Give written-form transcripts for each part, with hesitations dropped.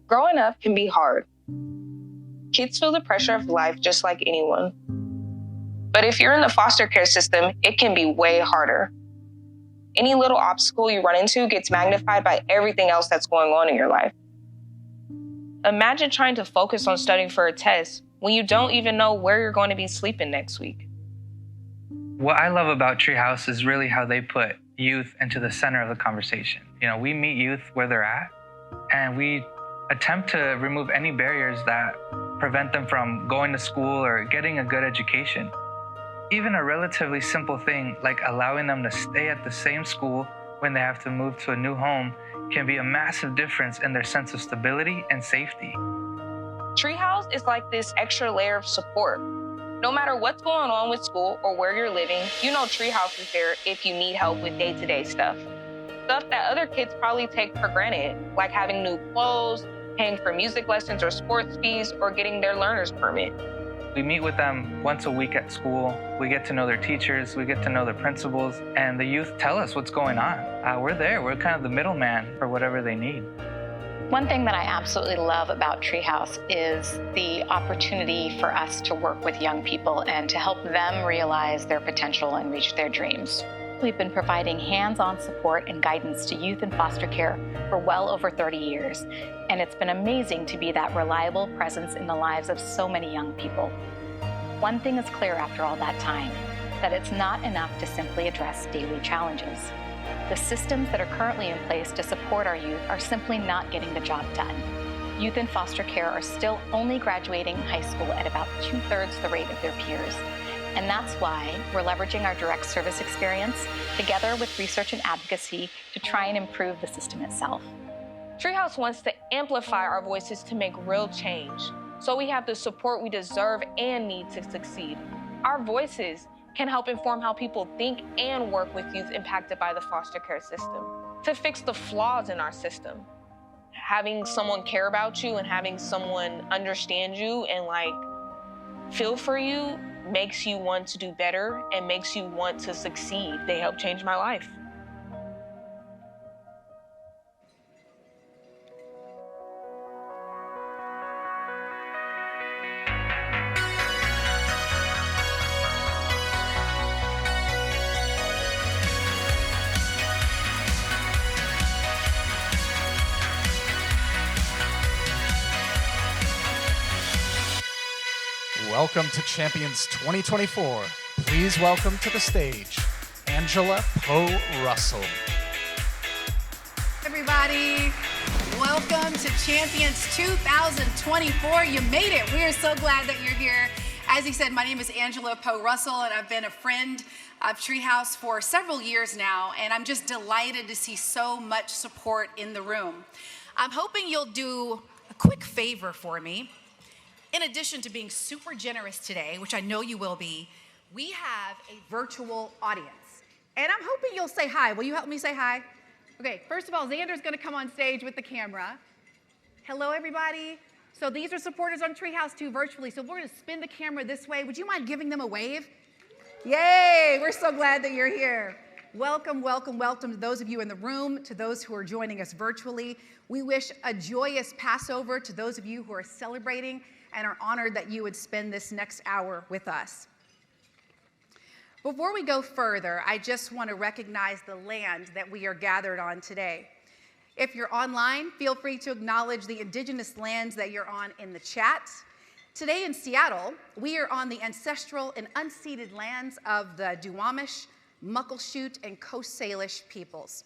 Growing up can be hard. Kids feel the pressure of life just like anyone. But if you're in the foster care system, it can be way harder. Any little obstacle you run into gets magnified by everything else that's going on in your life. Imagine trying to focus on studying for a test when you don't even know where you're going to be sleeping next week. What I love about Treehouse is really how they put youth into the center of the conversation. We meet youth where they're at, and we attempt to remove any barriers that prevent them from going to school or getting a good education. Even a relatively simple thing like allowing them to stay at the same school when they have to move to a new home can be a massive difference in their sense of stability and safety. Treehouse is like this extra layer of support. No matter what's going on with school or where you're living, you know Treehouse is there if you need help with day-to-day stuff. Stuff that other kids probably take for granted, like having new clothes, paying for music lessons or sports fees, or getting their learner's permit. We meet with them once a week at school. We get to know their teachers, we get to know their principals, and the youth tell us what's going on. We're there, we're kind of the middleman for whatever they need. One thing that I absolutely love about Treehouse is the opportunity for us to work with young people and to help them realize their potential and reach their dreams. We've been providing hands-on support and guidance to youth in foster care for well over 30 years, and it's been amazing to be that reliable presence in the lives of so many young people. One thing is clear after all that time, that it's not enough to simply address daily challenges. The systems that are currently in place to support our youth are simply not getting the job done. Youth in foster care are still only graduating high school at about 2/3 the rate of their peers. And that's why we're leveraging our direct service experience together with research and advocacy to try and improve the system itself. Treehouse wants to amplify our voices to make real change, so we have the support we deserve and need to succeed. Our voices can help inform how people think and work with youth impacted by the foster care system, to fix the flaws in our system. Having someone care about you and having someone understand you and feel for you makes you want to do better and makes you want to succeed. They helped change my life. Welcome to Champions 2024. Please welcome to the stage, Angela Poe Russell. Everybody, welcome to Champions 2024. You made it. We are so glad that you're here. As he said, my name is Angela Poe Russell, and I've been a friend of Treehouse for several years now, and I'm just delighted to see so much support in the room. I'm hoping you'll do a quick favor for me. In addition to being super generous today, which I know you will be, we have a virtual audience. And I'm hoping you'll say hi. Will you help me say hi? Okay, first of all, Xander's gonna come on stage with the camera. Hello, everybody. So these are supporters on Treehouse too, virtually. So we're gonna spin the camera this way. Would you mind giving them a wave? Yay, we're so glad that you're here. Welcome, welcome, welcome to those of you in the room, to those who are joining us virtually. We wish a joyous Passover to those of you who are celebrating and are honored that you would spend this next hour with us. Before we go further, I just want to recognize the land that we are gathered on today. If you're online, feel free to acknowledge the indigenous lands that you're on in the chat. Today in Seattle, we are on the ancestral and unceded lands of the Duwamish, Muckleshoot, and Coast Salish peoples.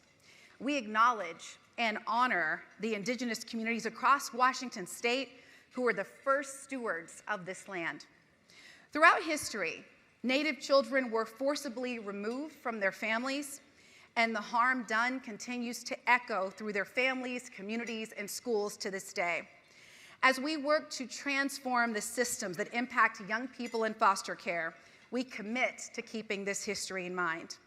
We acknowledge and honor the indigenous communities across Washington state who were the first stewards of this land. Throughout history, Native children were forcibly removed from their families, and the harm done continues to echo through their families, communities, and schools to this day. As we work to transform the systems that impact young people in foster care, we commit to keeping this history in mind.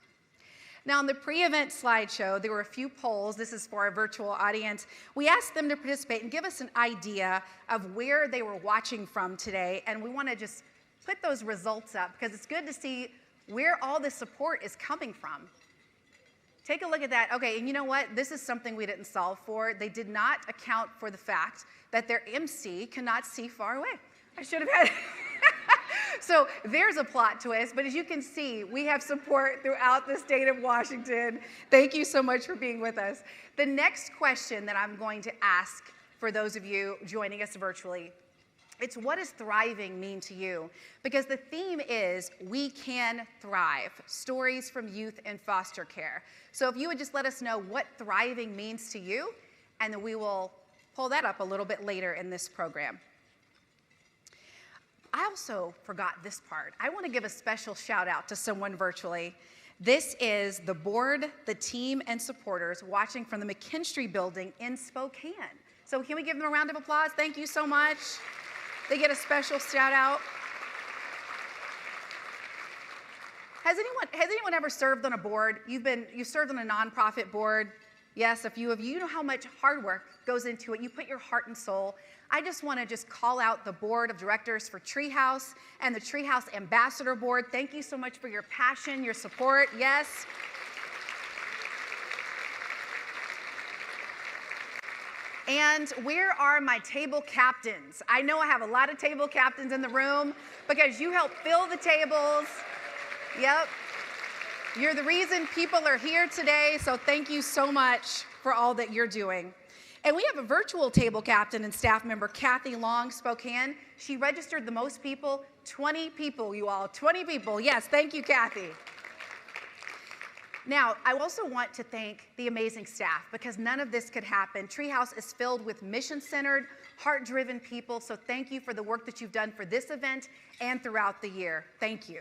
Now, in the pre-event slideshow, there were a few polls. This is for our virtual audience. We asked them to participate and give us an idea of where they were watching from today, and we want to just put those results up because it's good to see where all the support is coming from. Take a look at that. Okay, and you know what? This is something we didn't solve for. They did not account for the fact that their MC cannot see far away. I should have had. So there's a plot twist, but as you can see, we have support throughout the state of Washington. Thank you so much for being with us. The next question that I'm going to ask for those of you joining us virtually, it's what does thriving mean to you? Because the theme is we can thrive, stories from youth in foster care. So if you would just let us know what thriving means to you, and then we will pull that up a little bit later in this program. I also forgot this part. I want to give a special shout out to someone virtually. This is the board, the team, and supporters watching from the McKinstry building in Spokane. So can we give them a round of applause? Thank you so much. They get a special shout out. Has anyone ever served on a board? You've served on a nonprofit board. Yes, a few of you. You know how much hard work goes into it. You put your heart and soul. I just want to call out the board of directors for Treehouse and the Treehouse Ambassador Board. Thank you so much for your passion, your support. Yes. And where are my table captains? I know I have a lot of table captains in the room because you help fill the tables. Yep. You're the reason people are here today, so thank you so much for all that you're doing. And we have a virtual table captain and staff member, Kathy Long, Spokane. She registered the most people, 20 people, you all, 20 people. Yes, thank you, Kathy. Now, I also want to thank the amazing staff because none of this could happen. Treehouse is filled with mission-centered, heart-driven people, so thank you for the work that you've done for this event and throughout the year. Thank you.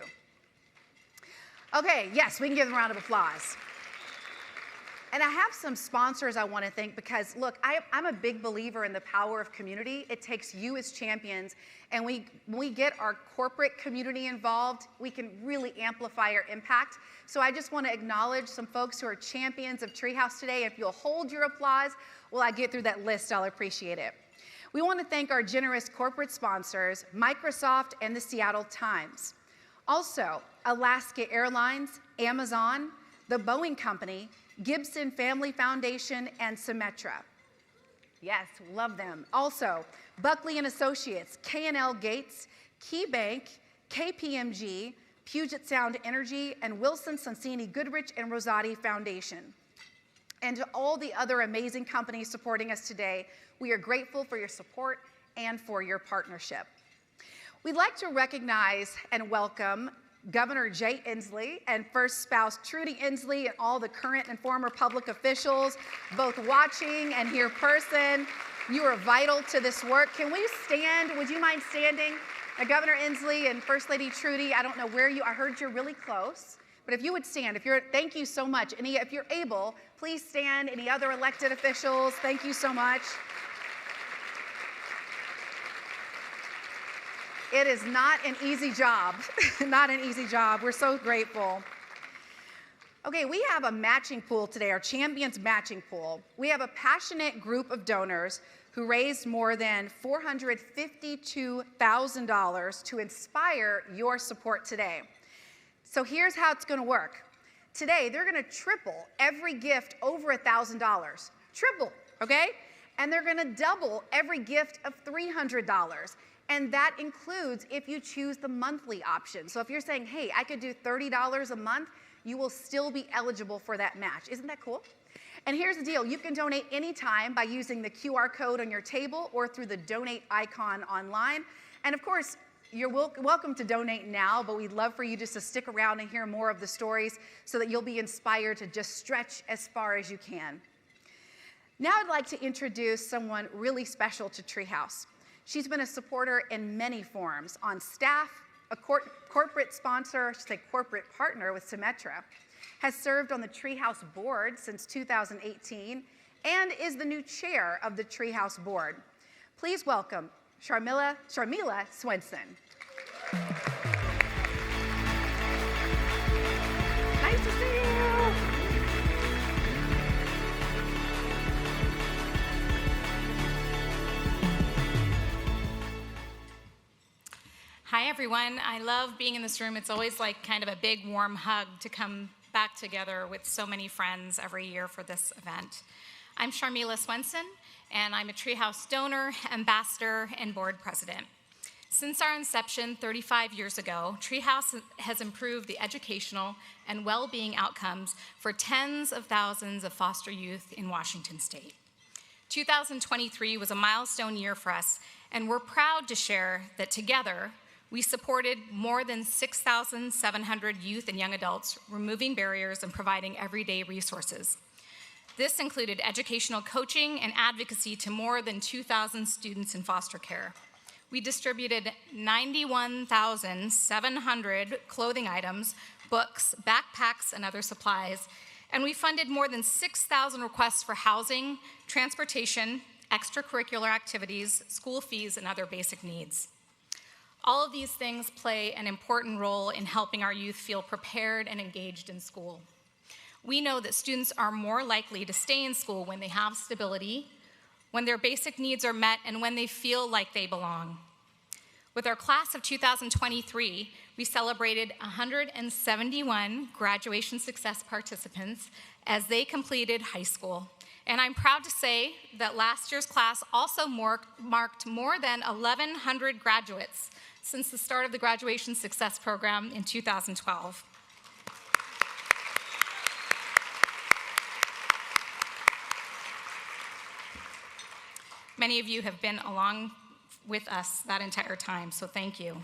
Okay, yes, we can give them a round of applause. And I have some sponsors I want to thank because, look, I'm a big believer in the power of community. It takes you as champions, and when we get our corporate community involved, we can really amplify our impact. So I just want to acknowledge some folks who are champions of Treehouse today. If you'll hold your applause while I get through that list, I'll appreciate it. We want to thank our generous corporate sponsors, Microsoft and the Seattle Times. Also, Alaska Airlines, Amazon, the Boeing Company, Gibson Family Foundation, and Symetra. Yes, love them. Also, Buckley & Associates, K&L Gates, KeyBank, KPMG, Puget Sound Energy, and Wilson Sonsini Goodrich and Rosati Foundation. And to all the other amazing companies supporting us today, we are grateful for your support and for your partnership. We'd like to recognize and welcome Governor Jay Inslee and First Spouse Trudy Inslee and all the current and former public officials, both watching and here person. You are vital to this work. Can we stand? Would you mind standing? Governor Inslee and First Lady Trudy, I don't know where I heard you're really close, but if you would stand, thank you so much. If you're able, please stand. Any other elected officials, thank you so much. It is not an easy job, not an easy job. We're so grateful. Okay, we have a matching pool today, our Champions Matching Pool. We have a passionate group of donors who raised more than $452,000 to inspire your support today. So here's how it's gonna work. Today, they're gonna triple every gift over $1,000. Triple, okay? And they're gonna double every gift of $300. And that includes if you choose the monthly option. So if you're saying, hey, I could do $30 a month, you will still be eligible for that match. Isn't that cool? And here's the deal. You can donate anytime by using the QR code on your table or through the donate icon online. And of course, you're welcome to donate now, but we'd love for you just to stick around and hear more of the stories so that you'll be inspired to just stretch as far as you can. Now I'd like to introduce someone really special to Treehouse. She's been a supporter in many forms, on staff, a corporate sponsor, I should say corporate partner with Symetra, has served on the Treehouse board since 2018, and is the new chair of the Treehouse board. Please welcome Sharmila Swenson. Nice to see you. Hi, everyone. I love being in this room. It's always like kind of a big, warm hug to come back together with so many friends every year for this event. I'm Sharmila Swenson, and I'm a Treehouse donor, ambassador, and board president. Since our inception 35 years ago, Treehouse has improved the educational and well-being outcomes for tens of thousands of foster youth in Washington State. 2023 was a milestone year for us, and we're proud to share that together, we supported more than 6,700 youth and young adults, removing barriers and providing everyday resources. This included educational coaching and advocacy to more than 2,000 students in foster care. We distributed 91,700 clothing items, books, backpacks, and other supplies, and we funded more than 6,000 requests for housing, transportation, extracurricular activities, school fees, and other basic needs. All of these things play an important role in helping our youth feel prepared and engaged in school. We know that students are more likely to stay in school when they have stability, when their basic needs are met, and when they feel like they belong. With our class of 2023, we celebrated 171 graduation success participants as they completed high school. And I'm proud to say that last year's class also marked more than 1,100 graduates since the start of the Graduation Success Program in 2012. Many of you have been along with us that entire time, so thank you.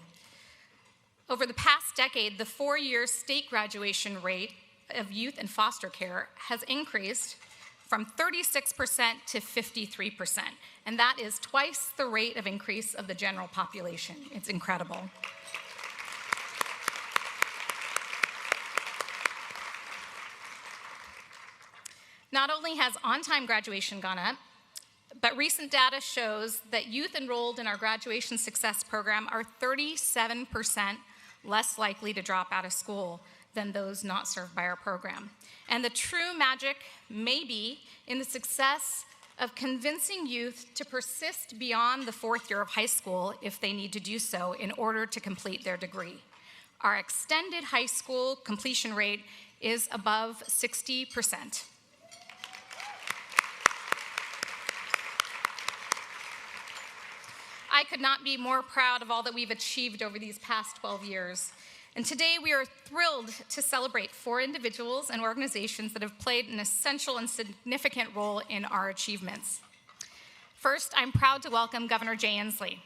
Over the past decade, the 4-year state graduation rate of youth in foster care has increased from 36% to 53%, and that is twice the rate of increase of the general population. It's incredible. Not only has on-time graduation gone up, but recent data shows that youth enrolled in our Graduation Success Program are 37% less likely to drop out of school than those not served by our program. And the true magic may be in the success of convincing youth to persist beyond the 4th year of high school if they need to do so in order to complete their degree. Our extended high school completion rate is above 60%. I could not be more proud of all that we've achieved over these past 12 years. And today we are thrilled to celebrate 4 individuals and organizations that have played an essential and significant role in our achievements. First, I'm proud to welcome Governor Jay Inslee.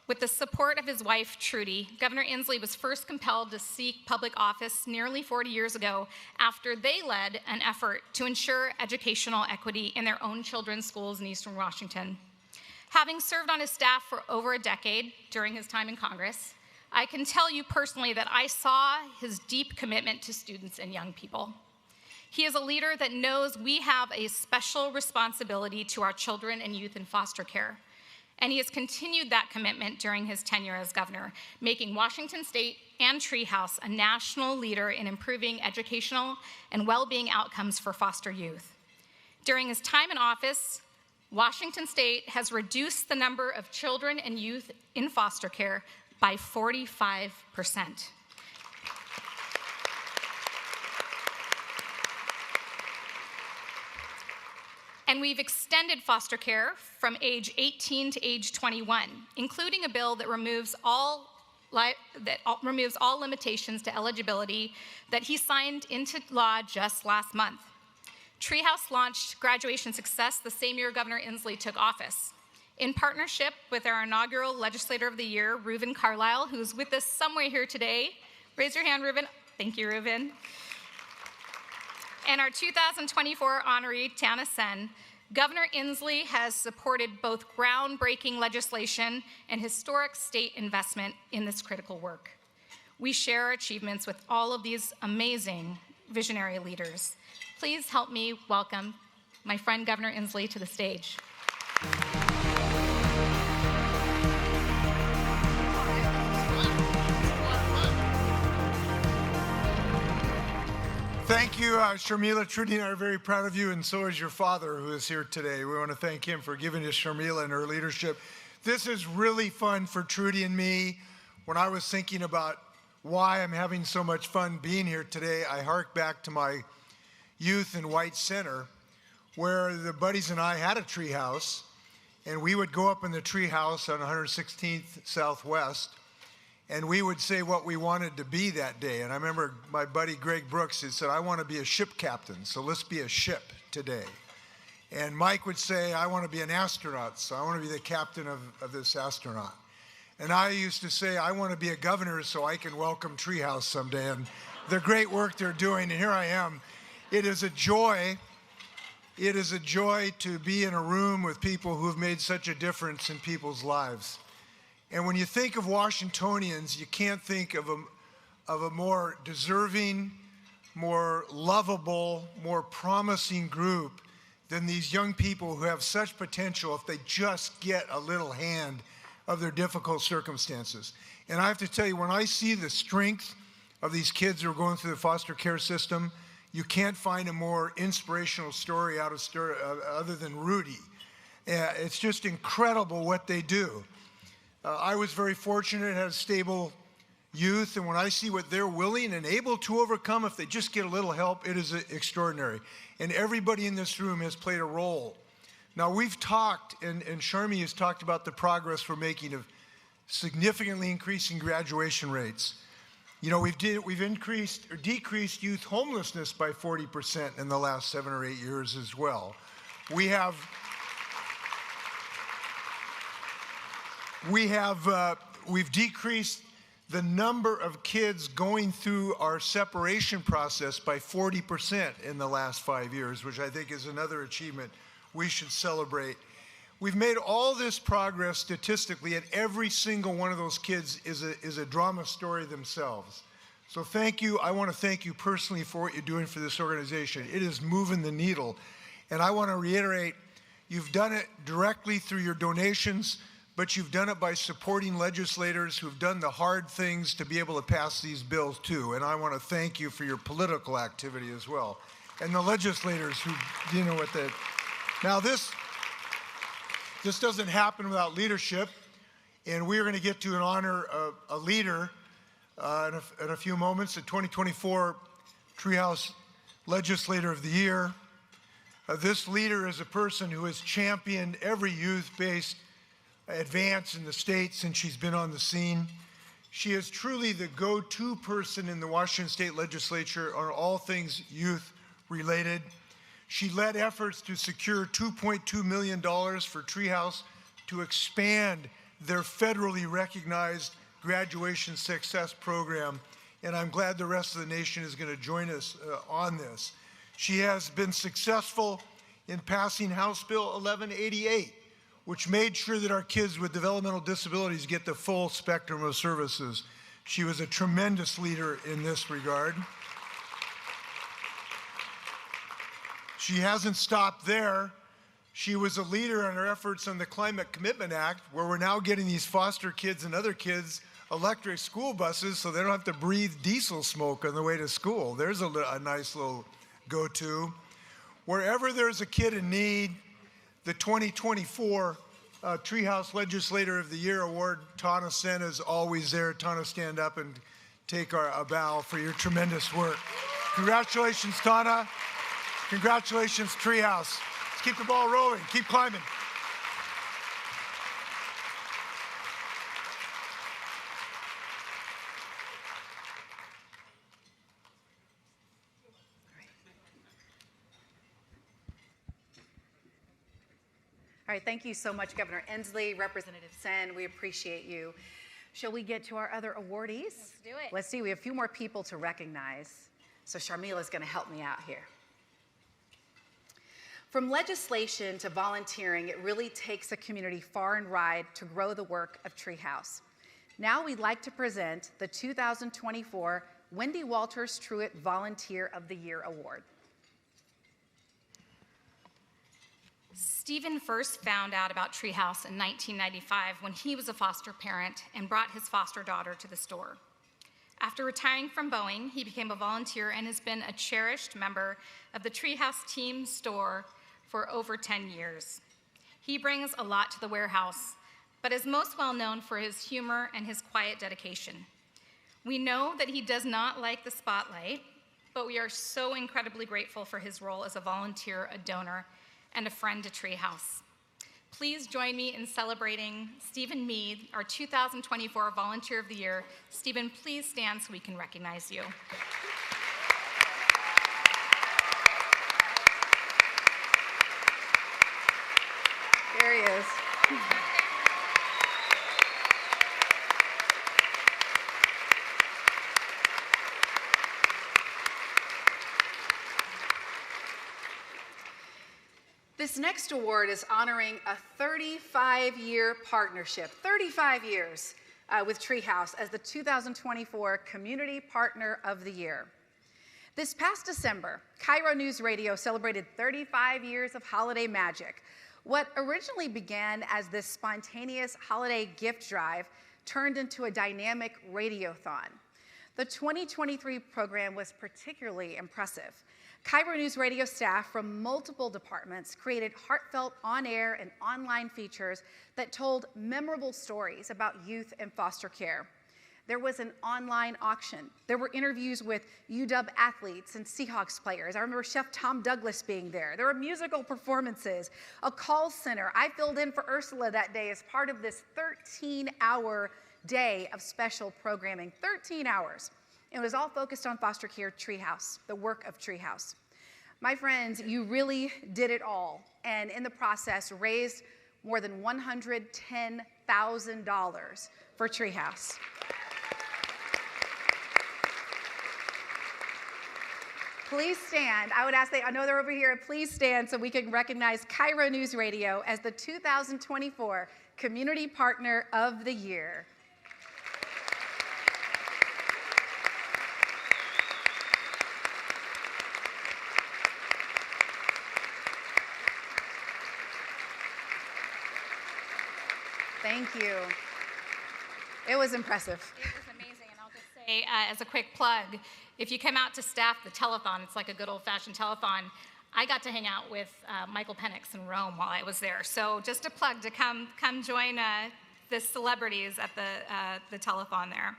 With the support of his wife, Trudy, Governor Inslee was first compelled to seek public office nearly 40 years ago after they led an effort to ensure educational equity in their own children's schools in Eastern Washington. Having served on his staff for over a decade during his time in Congress, I can tell you personally that I saw his deep commitment to students and young people. He is a leader that knows we have a special responsibility to our children and youth in foster care, and he has continued that commitment during his tenure as governor, making Washington State and Treehouse a national leader in improving educational and well-being outcomes for foster youth. During his time in office, Washington State has reduced the number of children and youth in foster care by 45%. And we've extended foster care from age 18 to age 21, including a bill that removes all limitations to eligibility that he signed into law just last month. Treehouse launched Graduation Success the same year Governor Inslee took office. In partnership with our inaugural Legislator of the Year, Reuven Carlisle, who's with us somewhere here today. Raise your hand, Reuven. Thank you, Reuven. And our 2024 honoree, Tana Sen, Governor Inslee has supported both groundbreaking legislation and historic state investment in this critical work. We share our achievements with all of these amazing visionary leaders. Please help me welcome my friend Governor Inslee to the stage. Thank you, Sharmila. Trudy and I are very proud of you, and so is your father, who is here today. We want to thank him for giving us Sharmila and her leadership. This is really fun for Trudy and me. When I was thinking about why I'm having so much fun being here today, I hark back to my youth in White Center, where the buddies and I had a tree house, and we would go up in the tree house on 116th Southwest, and we would say what we wanted to be that day. And I remember my buddy Greg Brooks, he said, I want to be a ship captain, so let's be a ship today. And Mike would say, I want to be an astronaut, so I want to be the captain of this astronaut. And I used to say, I want to be a governor so I can welcome Treehouse someday. And the great work they're doing, and here I am. It is a joy. It is a joy to be in a room with people who have made such a difference in people's lives. And when you think of Washingtonians, you can't think of a more deserving, more lovable, more promising group than these young people who have such potential if they just get a little hand of their difficult circumstances. And I have to tell you, when I see the strength of these kids who are going through the foster care system, you can't find a more inspirational story other than Rudy. It's just incredible what they do. I was very fortunate, had a stable youth, and when I see what they're willing and able to overcome if they just get a little help, it is extraordinary. And everybody in this room has played a role. Now, we've talked, and Sharmi has talked about the progress we're making of significantly increasing graduation rates. You know, we've decreased youth homelessness by 40% in the last 7 or 8 years as well. We've decreased the number of kids going through our separation process by 40% in the last 5 years, which I think is another achievement we should celebrate. We've made all this progress statistically, and every single one of those kids is a drama story themselves. So thank you. I want to thank you personally for what you're doing for this organization. It is moving the needle. And I want to reiterate, you've done it directly through your donations, but you've done it by supporting legislators who've done the hard things to be able to pass these bills too. And I want to thank you for your political activity as well. And the legislators who, you know what the... Now this doesn't happen without leadership, and we're going to get to honor a leader in a few moments, the 2024 Treehouse Legislator of the Year. This leader is a person who has championed every youth-based advance in the state since she's been on the scene. She is truly the go-to person in the Washington State Legislature on all things youth-related. She led efforts to secure $2.2 million for Treehouse to expand their federally recognized graduation success program, and I'm glad the rest of the nation is going to join us on this. She has been successful in passing House Bill 1188, which made sure that our kids with developmental disabilities get the full spectrum of services. She was a tremendous leader in this regard. She hasn't stopped there. She was a leader in our efforts on the Climate Commitment Act, where we're now getting these foster kids and other kids electric school buses so they don't have to breathe diesel smoke on the way to school. There's a nice little go-to. Wherever there's a kid in need, the 2024 Treehouse Legislator of the Year Award, Tana Sen, is always there. Tana, stand up and take a bow for your tremendous work. Congratulations, Tana. Congratulations, Treehouse. Let's keep the ball rolling. Keep climbing. All right, thank you so much, Governor Inslee, Representative Sen. We appreciate you. Shall we get to our other awardees? Let's do it. Let's see. We have a few more people to recognize. So Sharmila's going to help me out here. From legislation to volunteering, it really takes a community far and wide to grow the work of Treehouse. Now we'd like to present the 2024 Wendy Walters Truitt Volunteer of the Year Award. Stephen first found out about Treehouse in 1995 when he was a foster parent and brought his foster daughter to the store. After retiring from Boeing, he became a volunteer and has been a cherished member of the Treehouse team store for over 10 years. He brings a lot to the warehouse, but is most well known for his humor and his quiet dedication. We know that he does not like the spotlight, but we are so incredibly grateful for his role as a volunteer, a donor, and a friend to Treehouse. Please join me in celebrating Stephen Mead, our 2024 Volunteer of the Year. Stephen, please stand so we can recognize you. There he is. This next award is honoring a 35-year partnership, 35 years with Treehouse as the 2024 Community Partner of the Year. This past December, Cairo News Radio celebrated 35 years of holiday magic. What originally began as this spontaneous holiday gift drive turned into a dynamic radiothon. The 2023 program was particularly impressive. Cairo News Radio staff from multiple departments created heartfelt on-air and online features that told memorable stories about youth and foster care. There was an online auction. There were interviews with UW athletes and Seahawks players. I remember Chef Tom Douglas being there. There were musical performances, a call center. I filled in for Ursula that day as part of this 13-hour day of special programming, 13 hours. It was all focused on foster care Treehouse, the work of Treehouse. My friends, you really did it all, and in the process raised more than $110,000 for Treehouse. Please stand. I would ask I know they're over here. Please stand so we can recognize Cairo News Radio as the 2024 Community Partner of the Year. Thank you. It was impressive. It was amazing, and I'll just say, as a quick plug, if you come out to staff the telethon, it's like a good old-fashioned telethon. I got to hang out with Michael Penix in Rome while I was there. So just a plug to come join the celebrities at the telethon there.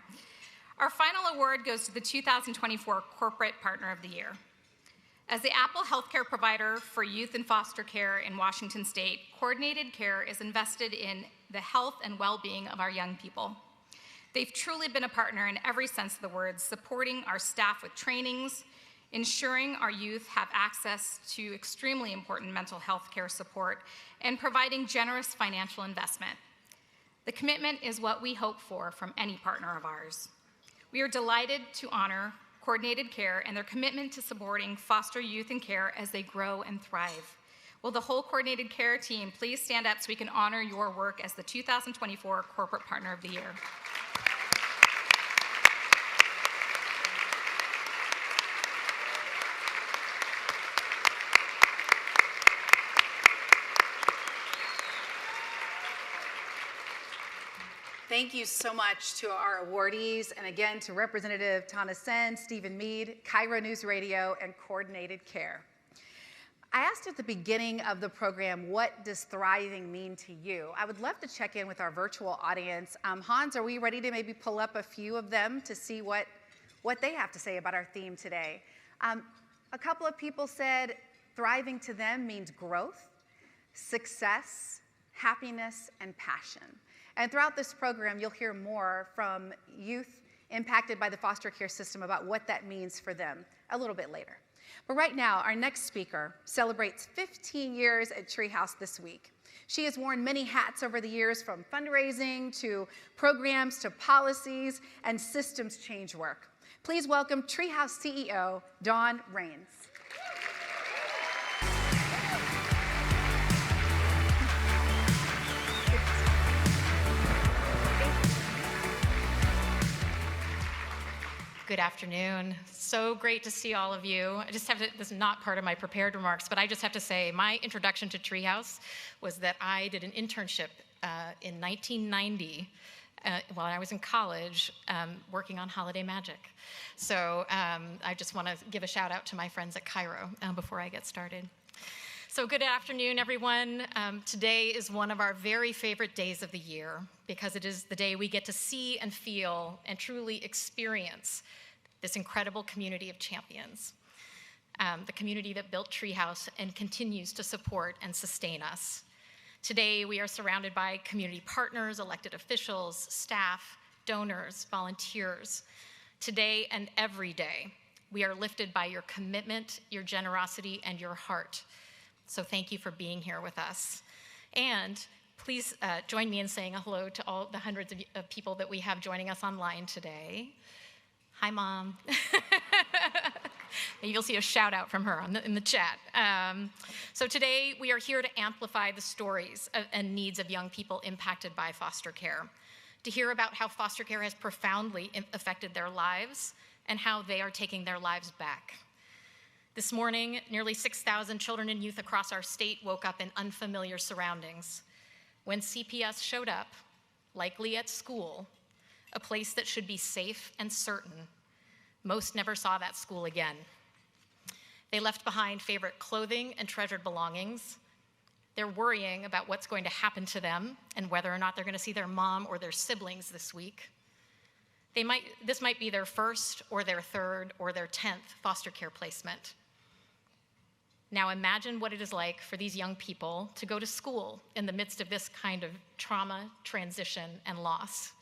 Our final award goes to the 2024 Corporate Partner of the Year. As the Apple healthcare provider for youth and foster care in Washington State, Coordinated Care is invested in the health and well-being of our young people. They've truly been a partner in every sense of the word, supporting our staff with trainings, ensuring our youth have access to extremely important mental health care support, and providing generous financial investment. The commitment is what we hope for from any partner of ours. We are delighted to honor Coordinated Care and their commitment to supporting foster youth and care as they grow and thrive. Will the whole Coordinated Care team please stand up so we can honor your work as the 2024 Corporate Partner of the Year? Thank you so much to our awardees, and again to Representative Tana Sen, Stephen Mead, Cairo News Radio, and Coordinated Care. I asked at the beginning of the program, what does thriving mean to you? I would love to check in with our virtual audience. Hans, are we ready to maybe pull up a few of them to see what they have to say about our theme today? A couple of people said thriving to them means growth, success, happiness, and passion. And throughout this program, you'll hear more from youth impacted by the foster care system about what that means for them a little bit later. But right now, our next speaker celebrates 15 years at Treehouse this week. She has worn many hats over the years, from fundraising to programs to policies and systems change work. Please welcome Treehouse CEO, Dawn Rains. Good afternoon. So great to see all of you. I just have to, this is not part of my prepared remarks, but I just have to say my introduction to Treehouse was that I did an internship in 1990 while I was in college working on Holiday Magic. So I just want to give a shout out to my friends at Cairo before I get started. So good afternoon, everyone. Today is one of our very favorite days of the year because it is the day we get to see and feel and truly experience this incredible community of champions, the community that built Treehouse and continues to support and sustain us. Today, we are surrounded by community partners, elected officials, staff, donors, volunteers. Today and every day, we are lifted by your commitment, your generosity, and your heart. So thank you for being here with us. And please join me in saying a hello to all the hundreds of people that we have joining us online today. Hi, Mom. Maybe you'll see a shout out from her in the chat. So today we are here to amplify the stories and needs of young people impacted by foster care, to hear about how foster care has profoundly affected their lives and how they are taking their lives back. This morning, nearly 6,000 children and youth across our state woke up in unfamiliar surroundings. When CPS showed up, likely at school, a place that should be safe and certain, most never saw that school again. They left behind favorite clothing and treasured belongings. They're worrying about what's going to happen to them and whether or not they're going to see their mom or their siblings this week. This might be their first or their third or their 10th foster care placement. Now imagine what it is like for these young people to go to school in the midst of this kind of trauma, transition, and loss.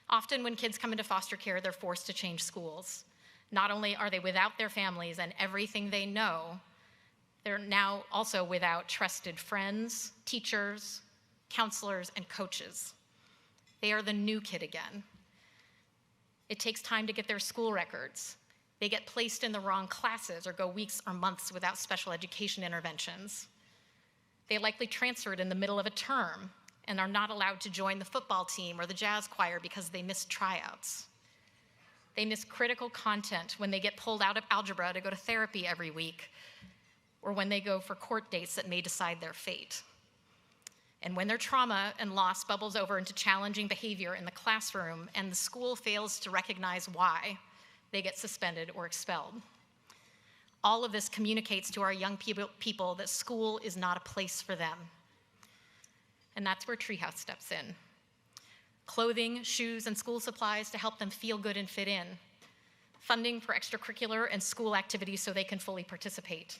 Often when kids come into foster care, they're forced to change schools. Not only are they without their families and everything they know, they're now also without trusted friends, teachers, counselors, and coaches. They are the new kid again. It takes time to get their school records. They get placed in the wrong classes or go weeks or months without special education interventions. They likely transferred in the middle of a term and are not allowed to join the football team or the jazz choir because they missed tryouts. They miss critical content when they get pulled out of algebra to go to therapy every week, or when they go for court dates that may decide their fate. And when their trauma and loss bubbles over into challenging behavior in the classroom and the school fails to recognize why, they get suspended or expelled. All of this communicates to our young people that school is not a place for them. And that's where Treehouse steps in. Clothing, shoes, and school supplies to help them feel good and fit in. Funding for extracurricular and school activities so they can fully participate.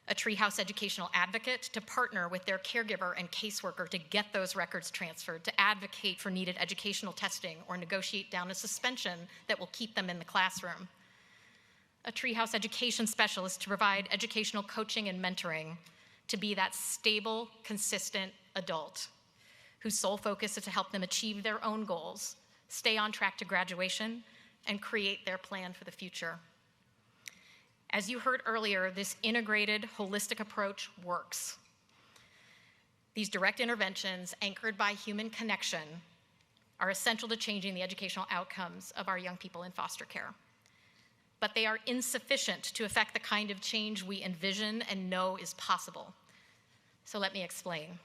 A Treehouse educational advocate to partner with their caregiver and caseworker to get those records transferred, to advocate for needed educational testing or negotiate down a suspension that will keep them in the classroom. A Treehouse education specialist to provide educational coaching and mentoring, to be that stable, consistent adult whose sole focus is to help them achieve their own goals, stay on track to graduation, and create their plan for the future. As you heard earlier, this integrated, holistic approach works. These direct interventions, anchored by human connection, are essential to changing the educational outcomes of our young people in foster care. But they are insufficient to affect the kind of change we envision and know is possible. So let me explain.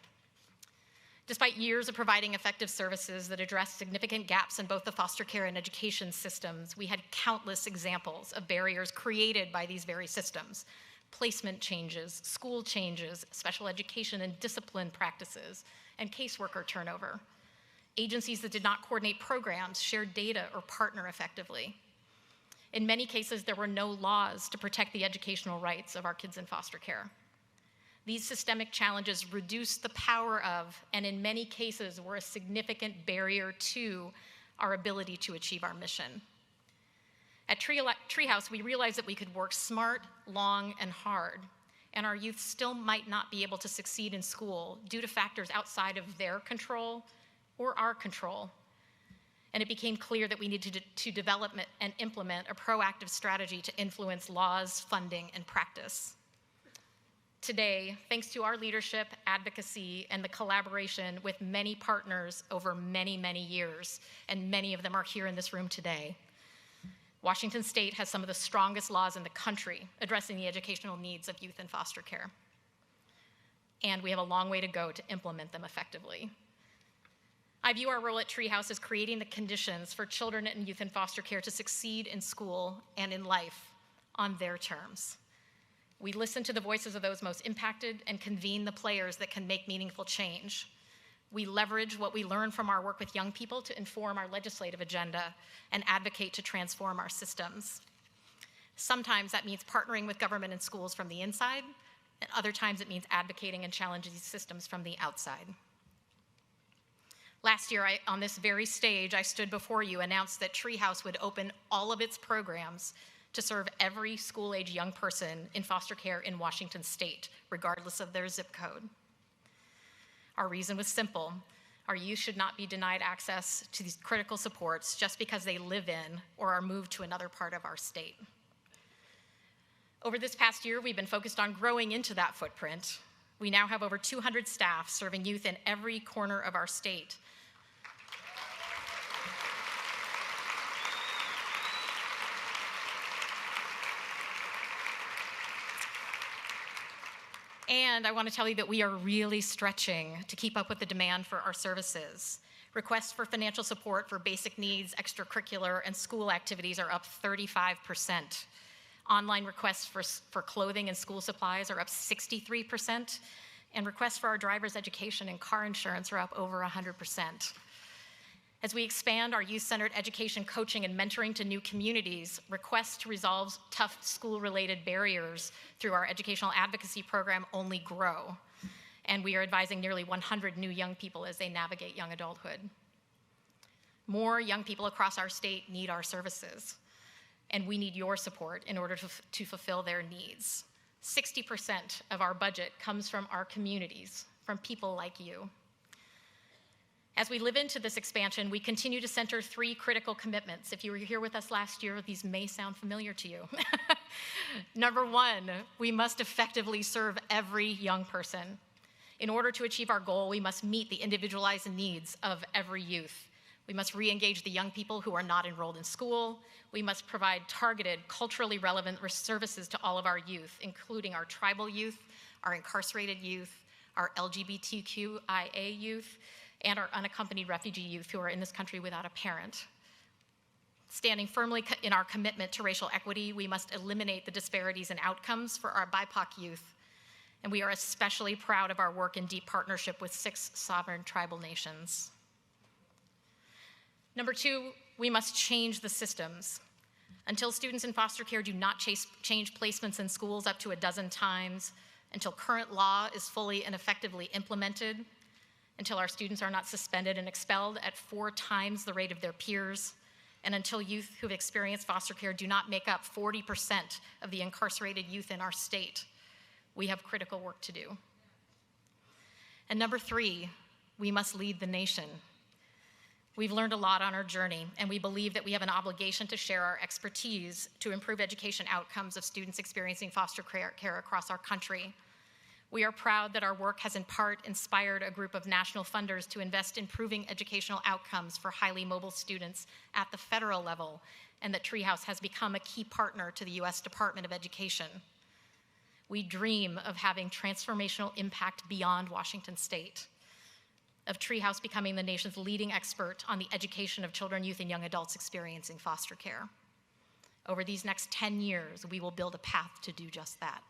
Despite years of providing effective services that address significant gaps in both the foster care and education systems, we had countless examples of barriers created by these very systems. Placement changes, school changes, special education and discipline practices, and caseworker turnover. Agencies that did not coordinate programs, share data, or partner effectively. In many cases, there were no laws to protect the educational rights of our kids in foster care. These systemic challenges reduce the power of, and in many cases were a significant barrier to, our ability to achieve our mission. At Treehouse, we realized that we could work smart, long, and hard, and our youth still might not be able to succeed in school due to factors outside of their control or our control. And it became clear that we needed to develop and implement a proactive strategy to influence laws, funding, and practice. Today, thanks to our leadership, advocacy, and the collaboration with many partners over many, many years, and many of them are here in this room today, Washington State has some of the strongest laws in the country addressing the educational needs of youth in foster care. And we have a long way to go to implement them effectively. I view our role at Treehouse as creating the conditions for children and youth in foster care to succeed in school and in life on their terms. We listen to the voices of those most impacted and convene the players that can make meaningful change. We leverage what we learn from our work with young people to inform our legislative agenda and advocate to transform our systems. Sometimes that means partnering with government and schools from the inside, and other times it means advocating and challenging these systems from the outside. Last year, on this very stage, I stood before you, announced that Treehouse would open all of its programs to serve every school-age young person in foster care in Washington state, regardless of their zip code. Our reason was simple. Our youth should not be denied access to these critical supports just because they live in or are moved to another part of our state. Over this past year, we've been focused on growing into that footprint. We now have over 200 staff serving youth in every corner of our state. And I want to tell you that we are really stretching to keep up with the demand for our services. Requests for financial support for basic needs, extracurricular, and school activities are up 35%. Online requests for clothing and school supplies are up 63%. And requests for our driver's education and car insurance are up over 100%. As we expand our youth-centered education, coaching, and mentoring to new communities, requests to resolve tough school-related barriers through our educational advocacy program only grow. And we are advising nearly 100 new young people as they navigate young adulthood. More young people across our state need our services, and we need your support in order to fulfill their needs. 60% of our budget comes from our communities, from people like you. As we live into this expansion, we continue to center 3 critical commitments. If you were here with us last year, these may sound familiar to you. Number 1, we must effectively serve every young person. In order to achieve our goal, we must meet the individualized needs of every youth. We must re-engage the young people who are not enrolled in school. We must provide targeted, culturally relevant services to all of our youth, including our tribal youth, our incarcerated youth, our LGBTQIA youth, and our unaccompanied refugee youth who are in this country without a parent. Standing firmly in our commitment to racial equity, we must eliminate the disparities in outcomes for our BIPOC youth. And we are especially proud of our work in deep partnership with 6 sovereign tribal nations. Number 2, we must change the systems. Until students in foster care do not change placements in schools up to 12 times, until current law is fully and effectively implemented, until our students are not suspended and expelled at 4 times the rate of their peers, and until youth who've experienced foster care do not make up 40% of the incarcerated youth in our state, we have critical work to do. And number 3, we must lead the nation. We've learned a lot on our journey, and we believe that we have an obligation to share our expertise to improve education outcomes of students experiencing foster care across our country. We are proud that our work has in part inspired a group of national funders to invest in improving educational outcomes for highly mobile students at the federal level, and that Treehouse has become a key partner to the U.S. Department of Education. We dream of having transformational impact beyond Washington state, of Treehouse becoming the nation's leading expert on the education of children, youth, and young adults experiencing foster care. Over these next 10 years, we will build a path to do just that.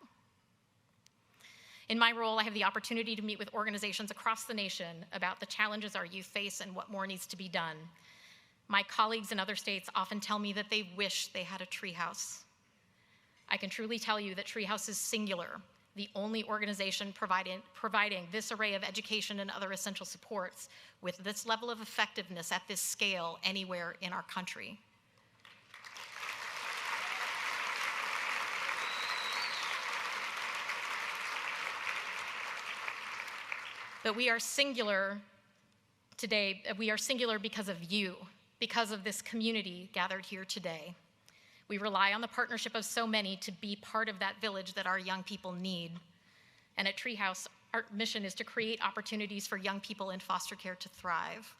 In my role, I have the opportunity to meet with organizations across the nation about the challenges our youth face and what more needs to be done. My colleagues in other states often tell me that they wish they had a Treehouse. I can truly tell you that Treehouse is singular, the only organization providing this array of education and other essential supports with this level of effectiveness at this scale anywhere in our country. But we are singular today, we are singular because of you, because of this community gathered here today. We rely on the partnership of so many to be part of that village that our young people need. And at Treehouse, our mission is to create opportunities for young people in foster care to thrive.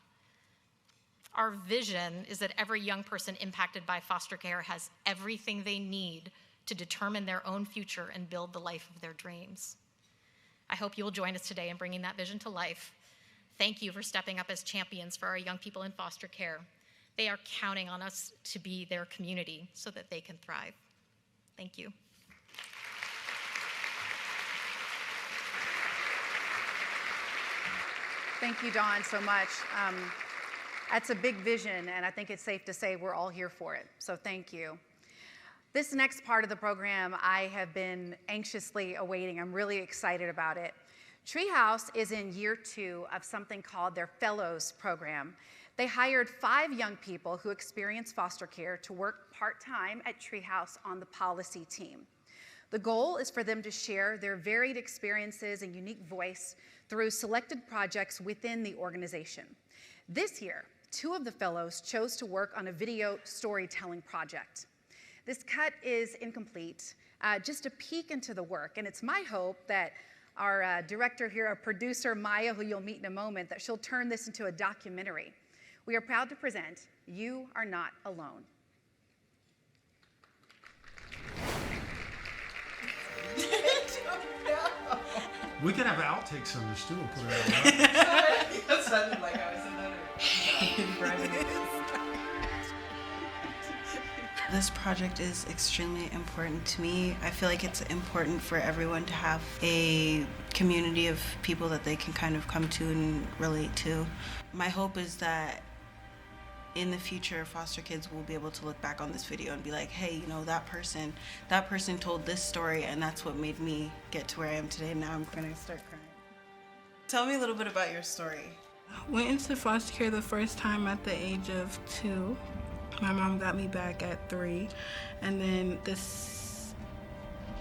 Our vision is that every young person impacted by foster care has everything they need to determine their own future and build the life of their dreams. I hope you will join us today in bringing that vision to life. Thank you for stepping up as champions for our young people in foster care. They are counting on us to be their community so that they can thrive. Thank you. Thank you, Dawn, so much. That's a big vision, and I think it's safe to say we're all here for it. So thank you. This next part of the program I have been anxiously awaiting. I'm really excited about it. Treehouse is in year 2 of something called their Fellows program. They hired 5 young people who experience foster care to work part-time at Treehouse on the policy team. The goal is for them to share their varied experiences and unique voice through selected projects within the organization. This year, 2 of the fellows chose to work on a video storytelling project. This cut is incomplete, just a peek into the work, and it's my hope that our director here, our producer, Maya, who you'll meet in a moment, that she'll turn this into a documentary. We are proud to present You Are Not Alone. We could have outtakes on this too and put it out. That sounded like I was another. This project is extremely important to me. I feel like it's important for everyone to have a community of people that they can kind of come to and relate to. My hope is that in the future, foster kids will be able to look back on this video and be like, hey, you know, that person told this story, and that's what made me get to where I am today. Now I'm gonna start crying. Tell me a little bit about your story. Went into foster care the first time at the age of 2. My mom got me back at 3, and then this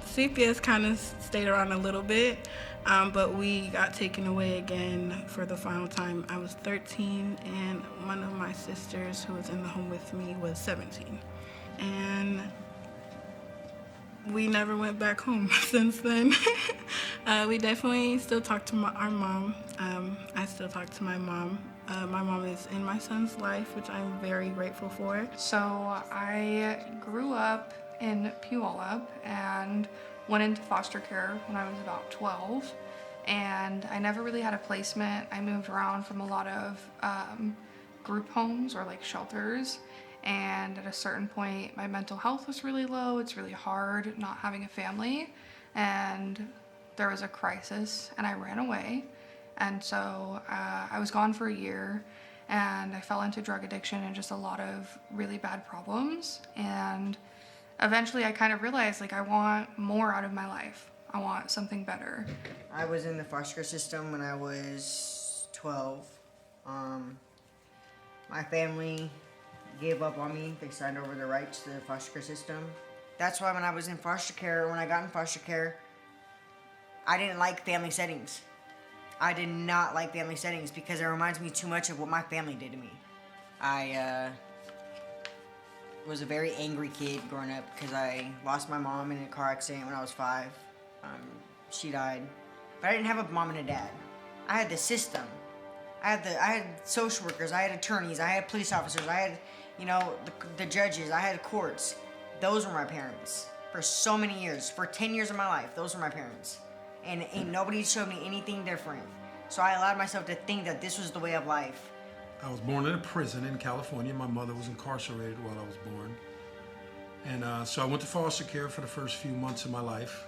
CPS kind of stayed around a little bit, but we got taken away again for the final time. I was 13, and one of my sisters who was in the home with me was 17. And we never went back home since then. We definitely still talk to our mom. I still talk to my mom. My mom is in my son's life, which I'm very grateful for. So I grew up in Puyallup and went into foster care when I was about 12. And I never really had a placement. I moved around from a lot of group homes or like shelters. And at a certain point, my mental health was really low. It's really hard not having a family. And there was a crisis and I ran away. And so I was gone for a year, and I fell into drug addiction and just a lot of really bad problems. And eventually I kind of realized, like, I want more out of my life. I want something better. I was in the foster care system when I was 12. My family gave up on me. They signed over their rights to the foster care system. That's why when I was in foster care, when I got in foster care, I didn't like family settings. I did not like family settings because it reminds me too much of what my family did to me. I was a very angry kid growing up because I lost my mom in a car accident when I was 5. She died. But I didn't have a mom and a dad. I had the system. I had social workers, I had attorneys, I had police officers, I had, you know, the judges, I had courts. Those were my parents. For so many years, for 10 years of my life, those were my parents. And nobody showed me anything different. So I allowed myself to think that this was the way of life. I was born in a prison in California. My mother was incarcerated while I was born. And so I went to foster care for the first few months of my life.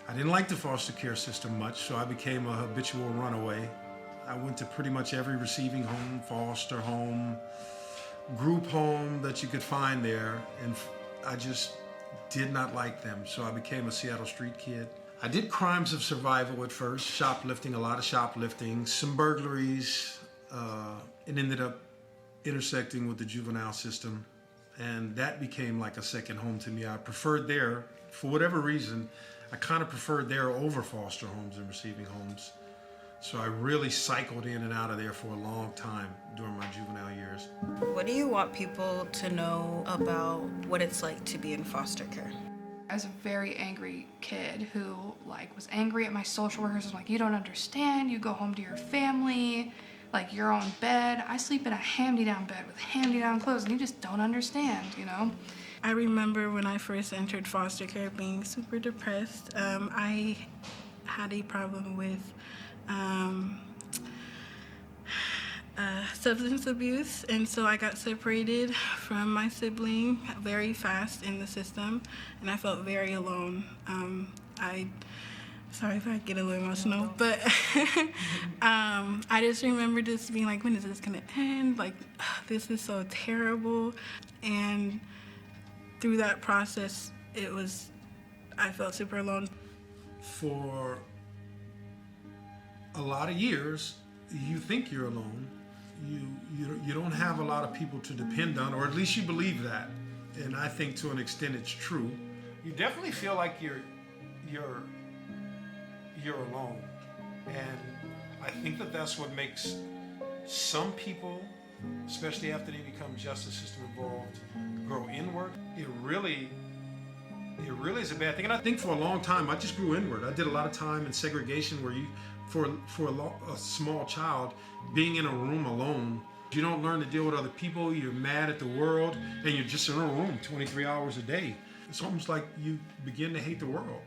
I didn't like the foster care system much, so I became a habitual runaway. I went to pretty much every receiving home, foster home, group home that you could find there, and I just did not like them, so I became a Seattle street kid. I did crimes of survival at first, shoplifting, a lot of shoplifting, some burglaries. It ended up intersecting with the juvenile system, and that became like a second home to me. I preferred there, for whatever reason, I kind of preferred there over foster homes and receiving homes. So I really cycled in and out of there for a long time during my juvenile years. What do you want people to know about what it's like to be in foster care? I was a very angry kid who was angry at my social workers. Was like, you don't understand. You go home to your family, like your own bed. I sleep in a hand-me-down bed with hand-me-down clothes, and you just don't understand, you know? I remember when I first entered foster care being super depressed. I had a problem with substance abuse, and so I got separated from my sibling very fast in the system, and I felt very alone. I Sorry if I get a little emotional, but I just remember just being like, when is this gonna end? Like, this is so terrible. And through that process, I felt super alone. For a lot of years, you think you're alone. You don't have a lot of people to depend on, or at least you believe that. And I think to an extent it's true. You definitely feel like you're alone. And I think that's what makes some people, especially after they become justice system involved, grow inward. It really is a bad thing. And I think for a long time, I just grew inward. I did a lot of time in segregation where for a small child, being in a room alone, you don't learn to deal with other people. You're mad at the world, and you're just in a room 23 hours a day. It's almost like you begin to hate the world.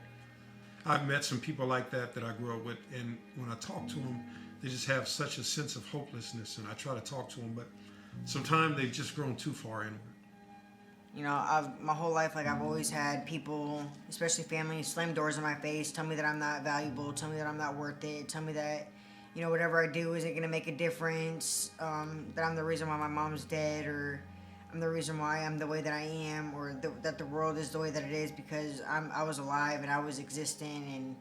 I've met some people like that I grew up with, and when I talk to them, they just have such a sense of hopelessness, and I try to talk to them, but sometimes they've just grown too far inward. You know, my whole life, like, I've always had people, especially family, slam doors in my face, tell me that I'm not valuable, tell me that I'm not worth it, tell me that, you know, whatever I do isn't gonna make a difference, that I'm the reason why my mom's dead, or I'm the reason why I'm the way that I am, or that the world is the way that it is because I was alive and I was existing. And,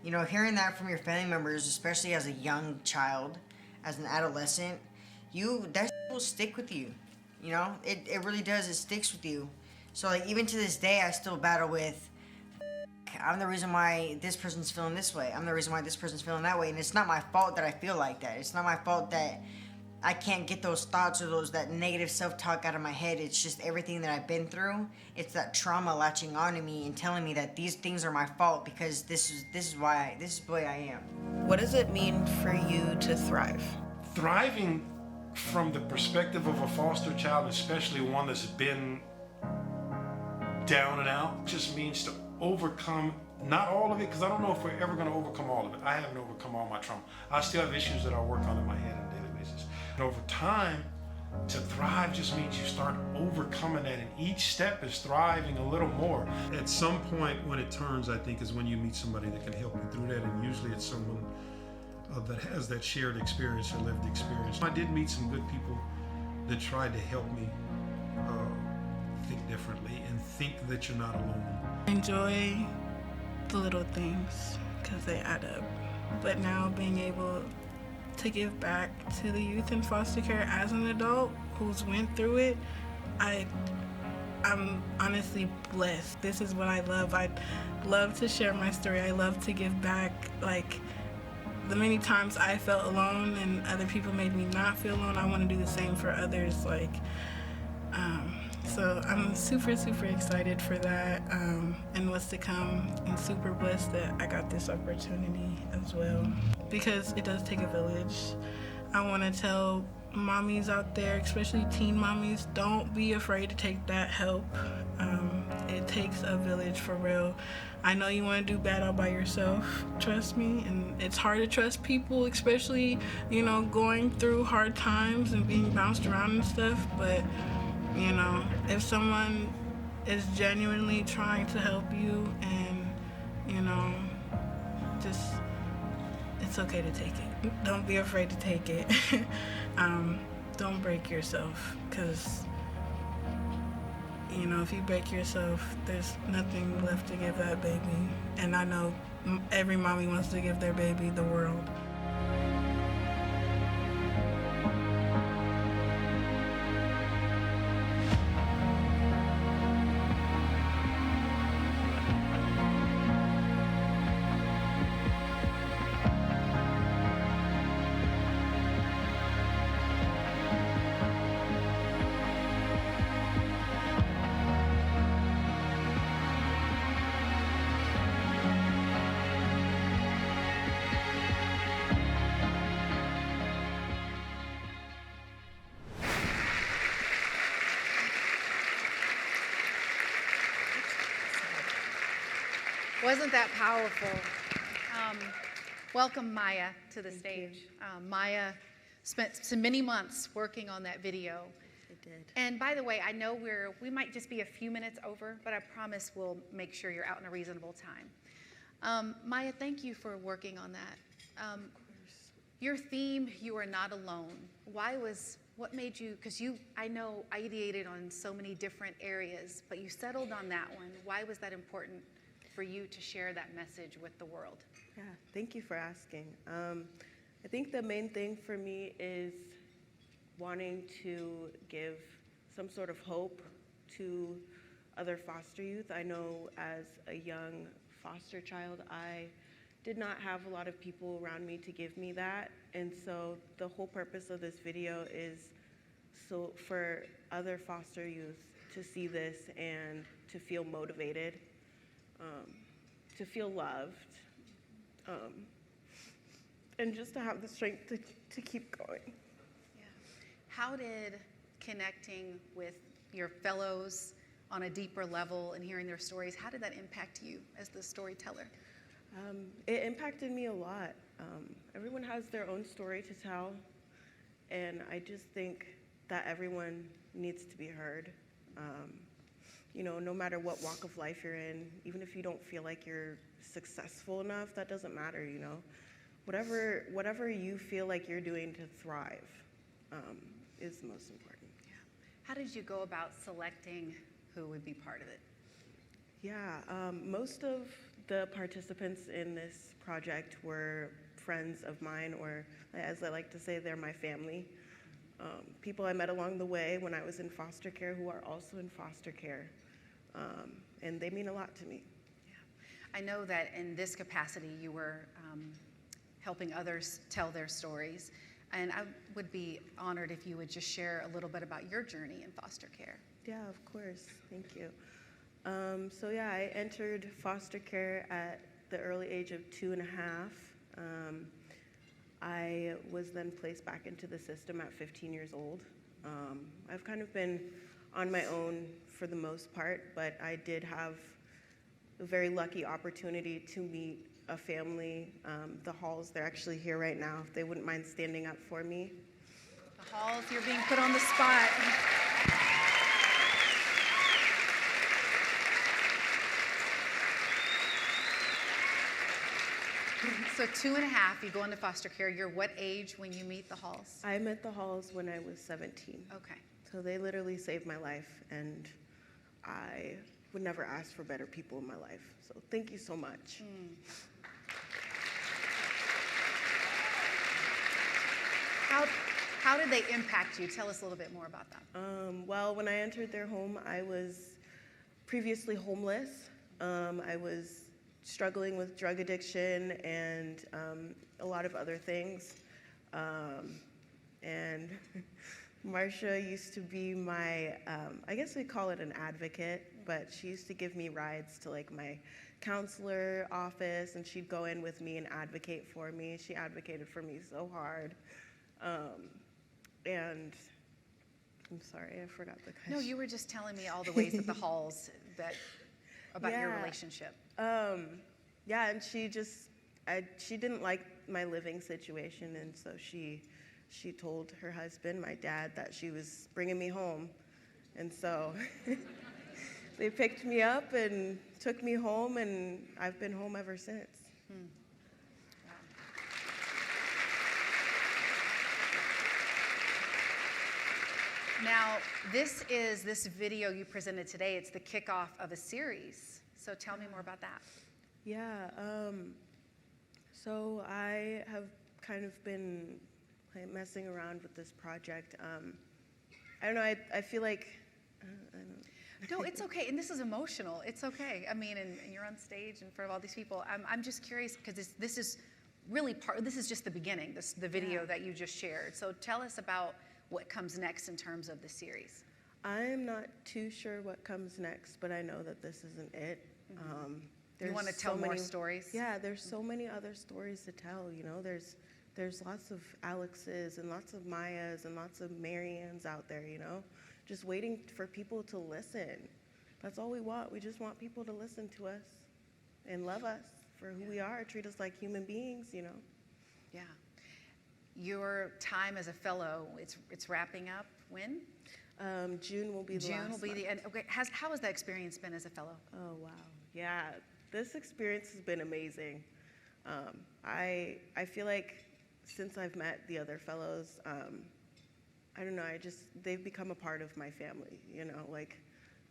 you know, hearing that from your family members, especially as a young child, as an adolescent, that will stick with you. You know, it really does. It sticks with you. So, like, even to this day, I still battle with, I'm the reason why this person's feeling this way. I'm the reason why this person's feeling that way. And it's not my fault that I feel like that. It's not my fault that I can't get those thoughts or that negative self-talk out of my head. It's just everything that I've been through. It's that trauma latching onto me and telling me that these things are my fault because this is the way I am. What does it mean for you to thrive? Thriving from the perspective of a foster child, especially one that's been down and out, just means to overcome, not all of it, because I don't know if we're ever going to overcome all of it. I haven't overcome all my trauma. I still have issues that I work on in my head on a daily basis. And over time, to thrive just means you start overcoming that, and each step is thriving a little more. At some point when it turns, I think, is when you meet somebody that can help you through that, and usually it's someone that has that shared experience or lived experience. I did meet some good people that tried to help me think differently and think that you're not alone. Enjoy the little things because they add up. But now being able to give back to the youth in foster care as an adult who's went through it, I'm honestly blessed. This is what I love. I love to share my story. I love to give back. Like, the many times I felt alone and other people made me not feel alone, I want to do the same for others. Like, so I'm super, super excited for that and what's to come, and super blessed that I got this opportunity as well, because it does take a village. I want to tell mommies out there, especially teen mommies, don't be afraid to take that help. It takes a village for real. I know you want to do bad all by yourself, trust me, and it's hard to trust people, especially, you know, going through hard times and being bounced around and stuff, but, you know, if someone is genuinely trying to help you and, you know, just, it's okay to take it. Don't be afraid to take it. Don't break yourself, because, you know, if you break yourself, there's nothing left to give that baby. And I know every mommy wants to give their baby the world. Wasn't that powerful? Welcome Maya to the stage. Maya spent so many months working on that video. It did. And by the way, I know we might just be a few minutes over, but I promise we'll make sure you're out in a reasonable time. Maya, thank you for working on that. Your theme, "You Are Not Alone," what made you, because I know, ideated on so many different areas, but you settled on that one. Why was that important for you to share that message with the world? Yeah, thank you for asking. I think the main thing for me is wanting to give some sort of hope to other foster youth. I know as a young foster child, I did not have a lot of people around me to give me that. And so the whole purpose of this video is so for other foster youth to see this and to feel motivated, to feel loved, and just to have the strength to keep going. Yeah. How did connecting with your fellows on a deeper level and hearing their stories, how did that impact you as the storyteller? It impacted me a lot. Everyone has their own story to tell, and I just think that everyone needs to be heard. You know, no matter what walk of life you're in, even if you don't feel like you're successful enough, that doesn't matter, you know. Whatever you feel like you're doing to thrive is the most important. Yeah. How did you go about selecting who would be part of it? Yeah, most of the participants in this project were friends of mine, or as I like to say, they're my family. People I met along the way when I was in foster care who are also in foster care, and they mean a lot to me. Yeah. I know that in this capacity you were helping others tell their stories, and I would be honored if you would just share a little bit about your journey in foster care. Yeah, of course. Thank you. So yeah, I entered foster care at the early age of 2.5. I was then placed back into the system at 15 years old. I've kind of been on my own for the most part, but I did have a very lucky opportunity to meet a family, the Halls. They're actually here right now, if they wouldn't mind standing up for me. The Halls, you're being put on the spot. So 2.5, you go into foster care. You're what age when you meet the Halls? I met the Halls when I was 17. Okay. So they literally saved my life, and I would never ask for better people in my life. So thank you so much. How did they impact you? Tell us a little bit more about that. Well, when I entered their home, I was previously homeless. I was struggling with drug addiction and a lot of other things. And Marcia used to be my, I guess we call it an advocate, but she used to give me rides to like my counselor office, and she'd go in with me and advocate for me. She advocated for me so hard. And I'm sorry, I forgot the question. No, you were just telling me all the ways at the Halls about your relationship. Yeah, and she didn't like my living situation, and so she told her husband, my dad, that she was bringing me home. And so they picked me up and took me home, and I've been home ever since. Now, this video you presented today, it's the kickoff of a series. So tell me more about that. Yeah, so I have kind of been messing around with this project. I don't know, I feel like, I don't No, it's okay, and this is emotional. It's okay. I mean, and you're on stage in front of all these people. I'm just curious, because this is really this is just the beginning, the video that you just shared. So tell us about what comes next in terms of the series. I'm not too sure what comes next, but I know that this isn't it. You want to tell more stories? Yeah, there's so many other stories to tell, you know. There's lots of Alexes and lots of Mayas and lots of Marians out there, you know, just waiting for people to listen. That's all we want. We just want people to listen to us and love us for who we are, treat us like human beings, you know. Yeah. Your time as a fellow, it's wrapping up when? June will be the last June will be month. the end. Okay, how has that experience been as a fellow? Oh, wow. Yeah, this experience has been amazing. I feel like since I've met the other fellows, I don't know, they've become a part of my family, you know, like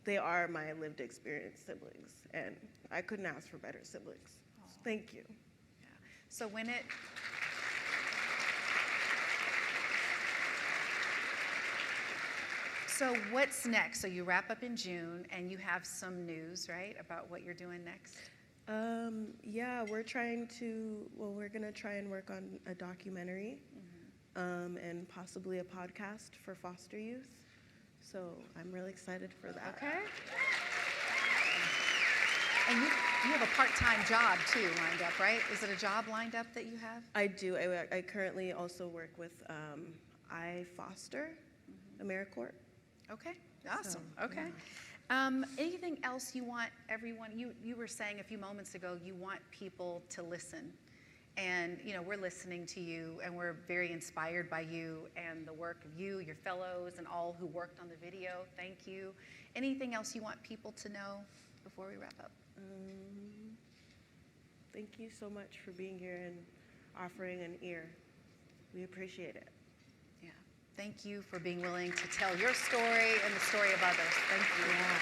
they are my lived experience siblings, and I couldn't ask for better siblings. So thank you. Yeah. So So what's next? So you wrap up in June, and you have some news, right, about what you're doing next? Yeah, we're gonna try and work on a documentary, and possibly a podcast for foster youth. So I'm really excited for that. Okay. And you have a part-time job too lined up, right? Is it a job lined up that you have? I do. I currently also work with iFoster, AmeriCorps. Okay, awesome. So, okay. Anything else you want everyone? You were saying a few moments ago you want people to listen, and you know we're listening to you, and we're very inspired by you and the work of you, your fellows, and all who worked on the video. Thank you. Anything else you want people to know before we wrap up? Thank you so much for being here and offering an ear. We appreciate it. Yeah. Thank you for being willing to tell your story and the story of others. Thank you. Yeah.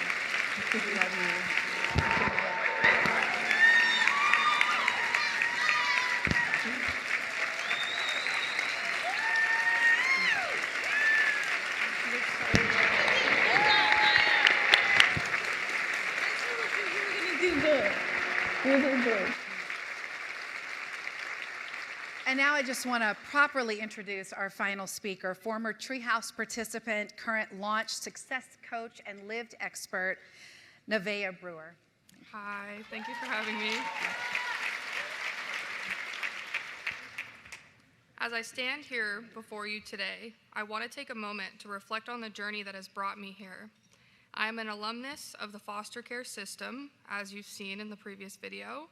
We love you. And now I just want to properly introduce our final speaker, former Treehouse participant, current launch success coach, and lived expert, Nevaeh Brewer. Hi, thank you for having me. As I stand here before you today, I want to take a moment to reflect on the journey that has brought me here. I am an alumnus of the foster care system, as you've seen in the previous video.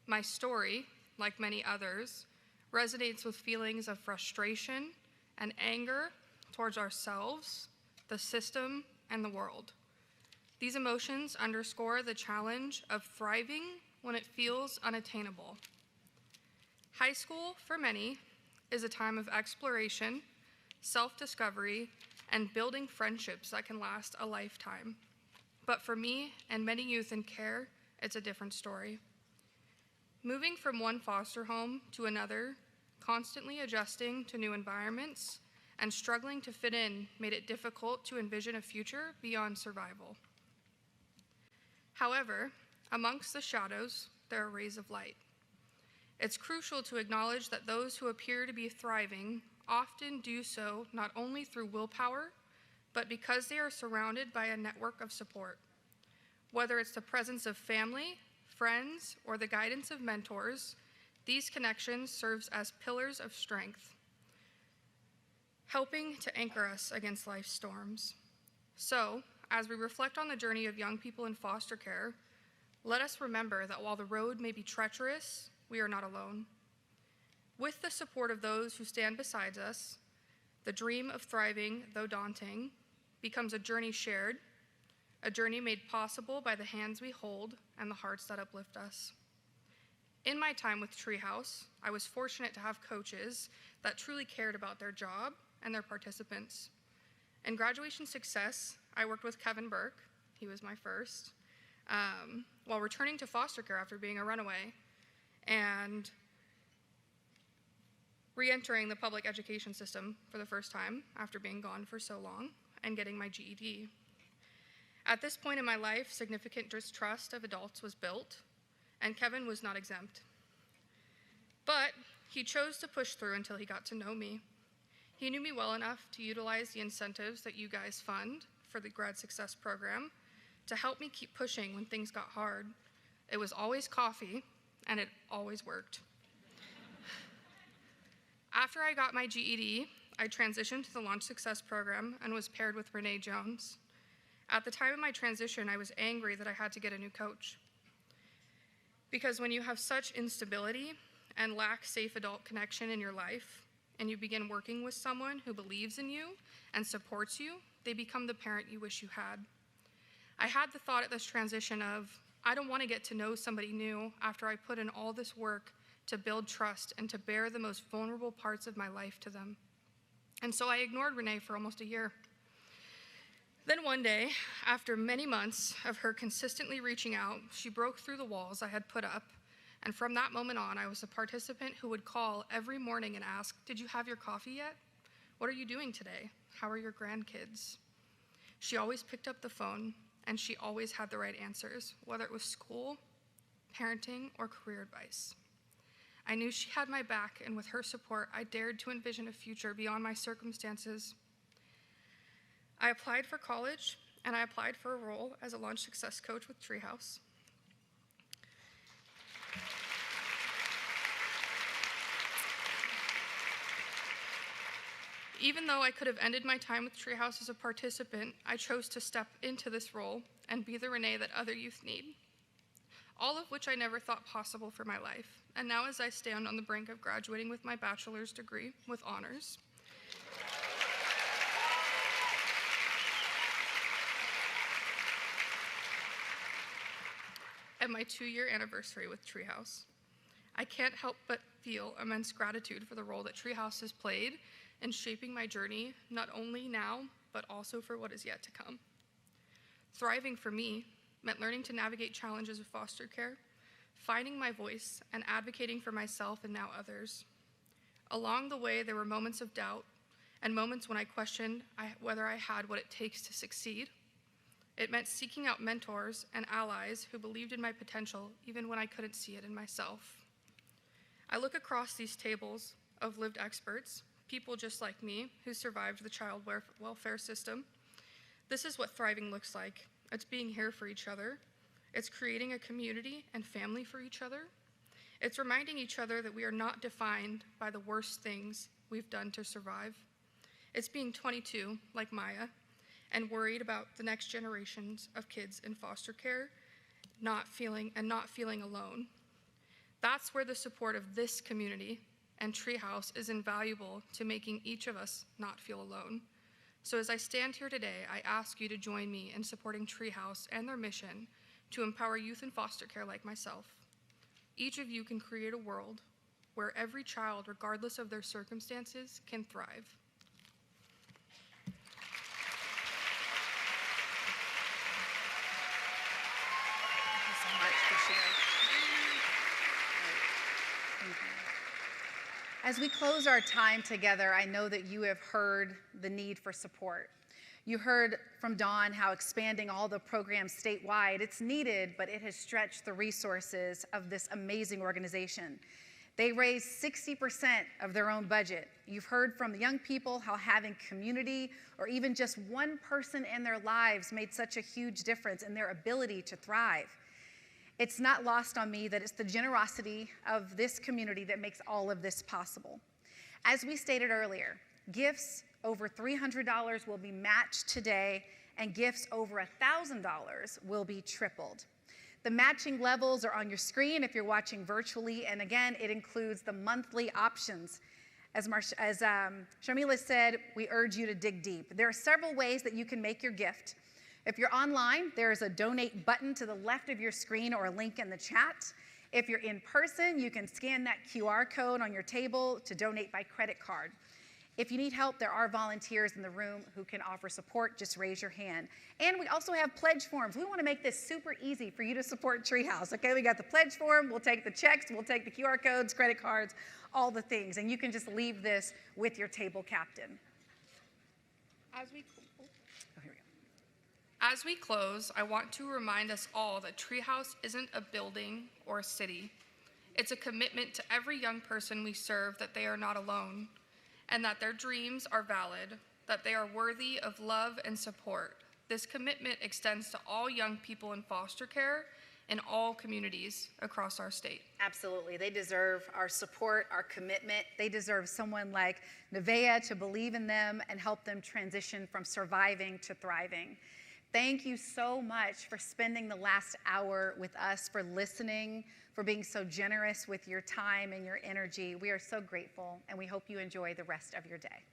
My story, like many others, resonates with feelings of frustration and anger towards ourselves, the system, and the world. These emotions underscore the challenge of thriving when it feels unattainable. High school, for many, is a time of exploration, self-discovery, and building friendships that can last a lifetime. But for me and many youth in care, it's a different story. Moving from one foster home to another, constantly adjusting to new environments, and struggling to fit in made it difficult to envision a future beyond survival. However, amongst the shadows, there are rays of light. It's crucial to acknowledge that those who appear to be thriving often do so not only through willpower, but because they are surrounded by a network of support. Whether it's the presence of family, friends, or the guidance of mentors, these connections serve as pillars of strength, helping to anchor us against life's storms. So, as we reflect on the journey of young people in foster care, let us remember that while the road may be treacherous, we are not alone. With the support of those who stand beside us, the dream of thriving, though daunting, becomes a journey shared, a journey made possible by the hands we hold and the hearts that uplift us. In my time with Treehouse, I was fortunate to have coaches that truly cared about their job and their participants. In graduation success, I worked with Kevin Burke, he was my first, while returning to foster care after being a runaway, and re-entering the public education system for the first time after being gone for so long, and getting my GED. At this point in my life, significant distrust of adults was built, and Kevin was not exempt. But he chose to push through until he got to know me. He knew me well enough to utilize the incentives that you guys fund for the Grad Success Program to help me keep pushing when things got hard. It was always coffee, and it always worked. After I got my GED, I transitioned to the Launch Success Program and was paired with Renee Jones. At the time of my transition, I was angry that I had to get a new coach. Because when you have such instability and lack safe adult connection in your life, and you begin working with someone who believes in you and supports you, they become the parent you wish you had. I had the thought at this transition of, I don't want to get to know somebody new after I put in all this work to build trust and to bear the most vulnerable parts of my life to them. And so I ignored Renee for almost a year. Then one day, after many months of her consistently reaching out, she broke through the walls I had put up. And from that moment on, I was a participant who would call every morning and ask, "Did you have your coffee yet? What are you doing today? How are your grandkids?" She always picked up the phone, and she always had the right answers, whether it was school, parenting, or career advice. I knew she had my back, and with her support, I dared to envision a future beyond my circumstances. I applied for college, and I applied for a role as a launch success coach with Treehouse. Even though I could have ended my time with Treehouse as a participant, I chose to step into this role and be the Renee that other youth need. All of which I never thought possible for my life. And now as I stand on the brink of graduating with my bachelor's degree with honors, at my 2-year anniversary with Treehouse, I can't help but feel immense gratitude for the role that Treehouse has played in shaping my journey, not only now, but also for what is yet to come. Thriving for me meant learning to navigate challenges of foster care, finding my voice, and advocating for myself and now others. Along the way, there were moments of doubt and moments when I questioned whether I had what it takes to succeed. It meant seeking out mentors and allies who believed in my potential even when I couldn't see it in myself. I look across these tables of lived experts, people just like me who survived the child welfare system. This is what thriving looks like. It's being here for each other. It's creating a community and family for each other. It's reminding each other that we are not defined by the worst things we've done to survive. It's being 22, like Maya, and worried about the next generations of kids in foster care, not feeling alone. That's where the support of this community and Treehouse is invaluable to making each of us not feel alone. So as I stand here today, I ask you to join me in supporting Treehouse and their mission to empower youth in foster care like myself. Each of you can create a world where every child, regardless of their circumstances, can thrive. As we close our time together, I know that you have heard the need for support. You heard from Dawn how expanding all the programs statewide, it's needed, but it has stretched the resources of this amazing organization. They raise 60% of their own budget. You've heard from the young people how having community or even just one person in their lives made such a huge difference in their ability to thrive. It's not lost on me that it's the generosity of this community that makes all of this possible. As we stated earlier, gifts over $300 will be matched today, and gifts over $1,000 will be tripled. The matching levels are on your screen if you're watching virtually, and again, it includes the monthly options. As Sharmila said, we urge you to dig deep. There are several ways that you can make your gift. If you're online, there's a donate button to the left of your screen or a link in the chat. If you're in person, you can scan that QR code on your table to donate by credit card. If you need help, there are volunteers in the room who can offer support. Just raise your hand. And we also have pledge forms. We want to make this super easy for you to support Treehouse. Okay, we got the pledge form. We'll take the checks. We'll take the QR codes, credit cards, all the things. And you can just leave this with your table captain. As we close, I want to remind us all that Treehouse isn't a building or a city. It's a commitment to every young person we serve that they are not alone, and that their dreams are valid, that they are worthy of love and support. This commitment extends to all young people in foster care in all communities across our state. Absolutely. They deserve our support, our commitment. They deserve someone like Nevaeh to believe in them and help them transition from surviving to thriving. Thank you so much for spending the last hour with us, for listening, for being so generous with your time and your energy. We are so grateful, and we hope you enjoy the rest of your day.